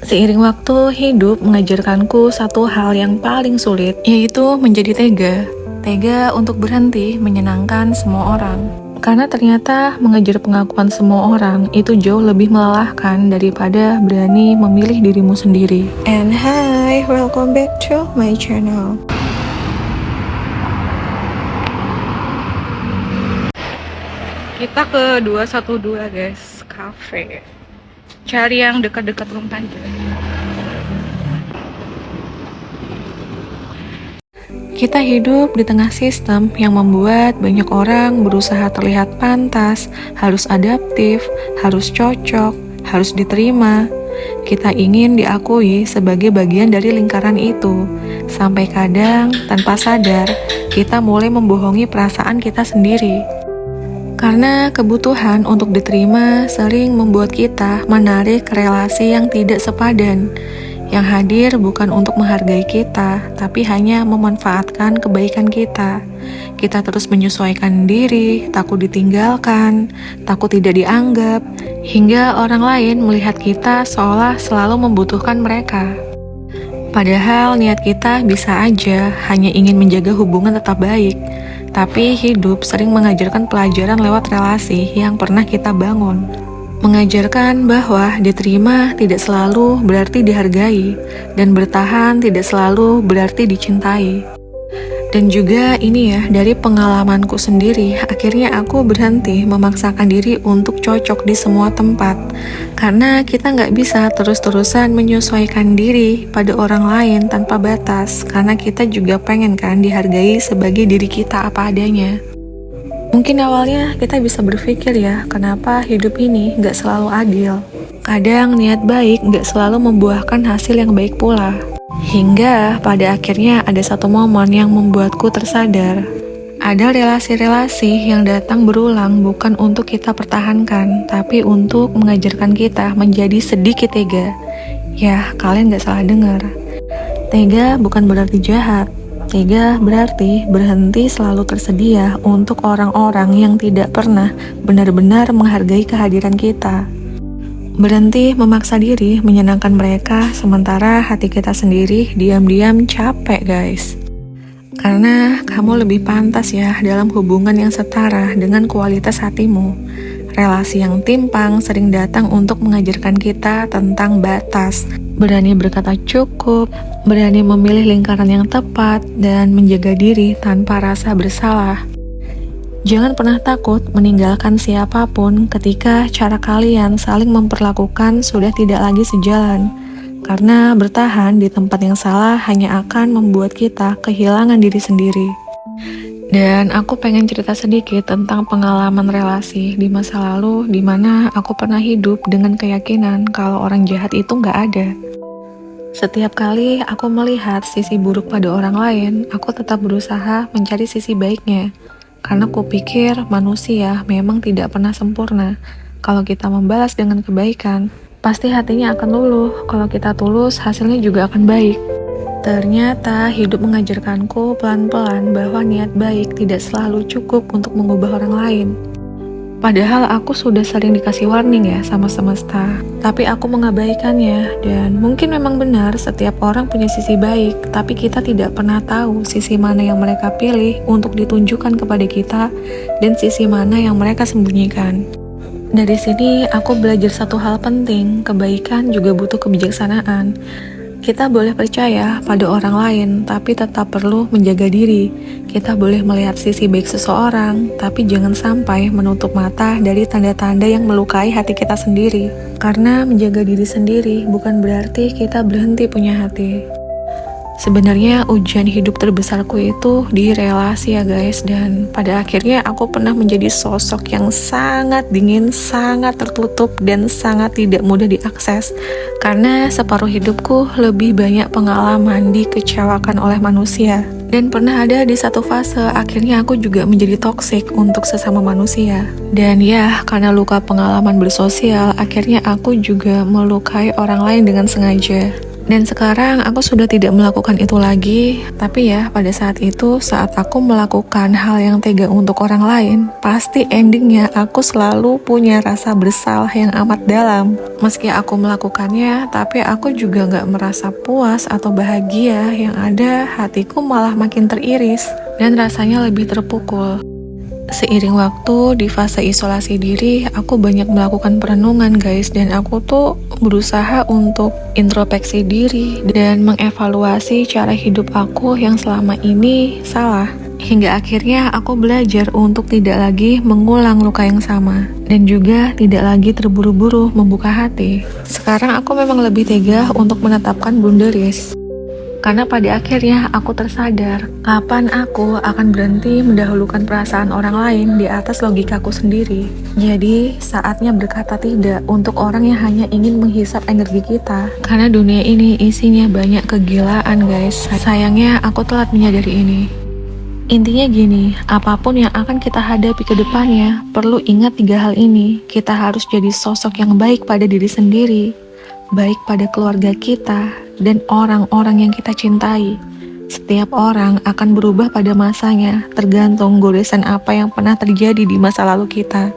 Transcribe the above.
Seiring waktu, hidup mengajarkanku satu hal yang paling sulit, yaitu menjadi tega. Tega untuk berhenti menyenangkan semua orang. Karena ternyata mengejar pengakuan semua orang itu jauh lebih melelahkan daripada berani memilih dirimu sendiri. And hi, welcome back to my channel. Kita ke 212 guys, cafe. Cari yang dekat-dekat rumah aja. Kita hidup di tengah sistem yang membuat banyak orang berusaha terlihat pantas, harus adaptif, harus cocok, harus diterima. Kita ingin diakui sebagai bagian dari lingkaran itu. Sampai kadang, tanpa sadar, kita mulai membohongi perasaan kita sendiri. Karena kebutuhan untuk diterima sering membuat kita menarik relasi yang tidak sepadan, yang hadir bukan untuk menghargai kita, tapi hanya memanfaatkan kebaikan kita. Kita terus menyesuaikan diri, takut ditinggalkan, takut tidak dianggap, hingga orang lain melihat kita seolah selalu membutuhkan mereka. Padahal niat kita bisa aja hanya ingin menjaga hubungan tetap baik. Tapi hidup sering mengajarkan pelajaran lewat relasi yang pernah kita bangun. Mengajarkan bahwa diterima tidak selalu berarti dihargai, dan bertahan tidak selalu berarti dicintai. Dan juga ini ya, dari pengalamanku sendiri, akhirnya aku berhenti memaksakan diri untuk cocok di semua tempat. Karena kita nggak bisa terus-terusan menyesuaikan diri pada orang lain tanpa batas, karena kita juga pengen kan dihargai sebagai diri kita apa adanya. Mungkin awalnya kita bisa berpikir ya, kenapa hidup ini nggak selalu adil. Kadang niat baik nggak selalu membuahkan hasil yang baik pula. Hingga pada akhirnya ada satu momen yang membuatku tersadar. Ada relasi-relasi yang datang berulang bukan untuk kita pertahankan, tapi untuk mengajarkan kita menjadi sedikit tega. Ya, kalian gak salah dengar. Tega bukan berarti jahat. Tega berarti berhenti selalu tersedia untuk orang-orang yang tidak pernah benar-benar menghargai kehadiran kita. Berhenti memaksa diri menyenangkan mereka, sementara hati kita sendiri diam-diam capek guys. Karena kamu lebih pantas ya dalam hubungan yang setara dengan kualitas hatimu. Relasi yang timpang sering datang untuk mengajarkan kita tentang batas, berani berkata cukup, berani memilih lingkaran yang tepat, dan menjaga diri tanpa rasa bersalah. Jangan pernah takut meninggalkan siapapun ketika cara kalian saling memperlakukan sudah tidak lagi sejalan. Karena bertahan di tempat yang salah hanya akan membuat kita kehilangan diri sendiri. Dan aku pengen cerita sedikit tentang pengalaman relasi di masa lalu di mana aku pernah hidup dengan keyakinan kalau orang jahat itu nggak ada. Setiap kali aku melihat sisi buruk pada orang lain, aku tetap berusaha mencari sisi baiknya. Karena kupikir manusia memang tidak pernah sempurna. Kalau kita membalas dengan kebaikan, pasti hatinya akan luluh. Kalau kita tulus, hasilnya juga akan baik. Ternyata hidup mengajarkanku pelan-pelan bahwa niat baik tidak selalu cukup untuk mengubah orang lain. Padahal aku sudah sering dikasih warning ya sama semesta, tapi aku mengabaikannya. Dan mungkin memang benar setiap orang punya sisi baik, tapi kita tidak pernah tahu sisi mana yang mereka pilih untuk ditunjukkan kepada kita dan sisi mana yang mereka sembunyikan. Dari sini aku belajar satu hal penting, kebaikan juga butuh kebijaksanaan. Kita boleh percaya pada orang lain, tapi tetap perlu menjaga diri. Kita boleh melihat sisi baik seseorang, tapi jangan sampai menutup mata dari tanda-tanda yang melukai hati kita sendiri. Karena menjaga diri sendiri bukan berarti kita berhenti punya hati. Sebenarnya ujian hidup terbesarku itu di relasi ya guys, dan pada akhirnya aku pernah menjadi sosok yang sangat dingin, sangat tertutup, dan sangat tidak mudah diakses. Karena separuh hidupku lebih banyak pengalaman dikecewakan oleh manusia. Dan pernah ada di satu fase akhirnya aku juga menjadi toksik untuk sesama manusia. Dan ya, karena luka pengalaman bersosial, akhirnya aku juga melukai orang lain dengan sengaja. Dan sekarang aku sudah tidak melakukan itu lagi. Tapi ya, pada saat itu, saat aku melakukan hal yang tega untuk orang lain, pasti endingnya aku selalu punya rasa bersalah yang amat dalam. Meski aku melakukannya, tapi aku juga gak merasa puas atau bahagia. Yang ada, hatiku malah makin teriris dan rasanya lebih terpukul. Seiring waktu di fase isolasi diri, aku banyak melakukan perenungan guys, dan aku tuh berusaha untuk introspeksi diri dan mengevaluasi cara hidup aku yang selama ini salah. Hingga akhirnya aku belajar untuk tidak lagi mengulang luka yang sama dan juga tidak lagi terburu-buru membuka hati. Sekarang aku memang lebih tega untuk menetapkan boundaries. Karena pada akhirnya aku tersadar kapan aku akan berhenti mendahulukan perasaan orang lain di atas logikaku sendiri. Jadi saatnya berkata tidak untuk orang yang hanya ingin menghisap energi kita. Karena dunia ini isinya banyak kegilaan guys. Sayangnya aku telat menyadari ini. Intinya gini, apapun yang akan kita hadapi ke depannya, perlu ingat 3 hal ini. Kita harus jadi sosok yang baik pada diri sendiri, baik pada keluarga kita, dan orang-orang yang kita cintai. Setiap orang akan berubah pada masanya, tergantung goresan apa yang pernah terjadi di masa lalu kita.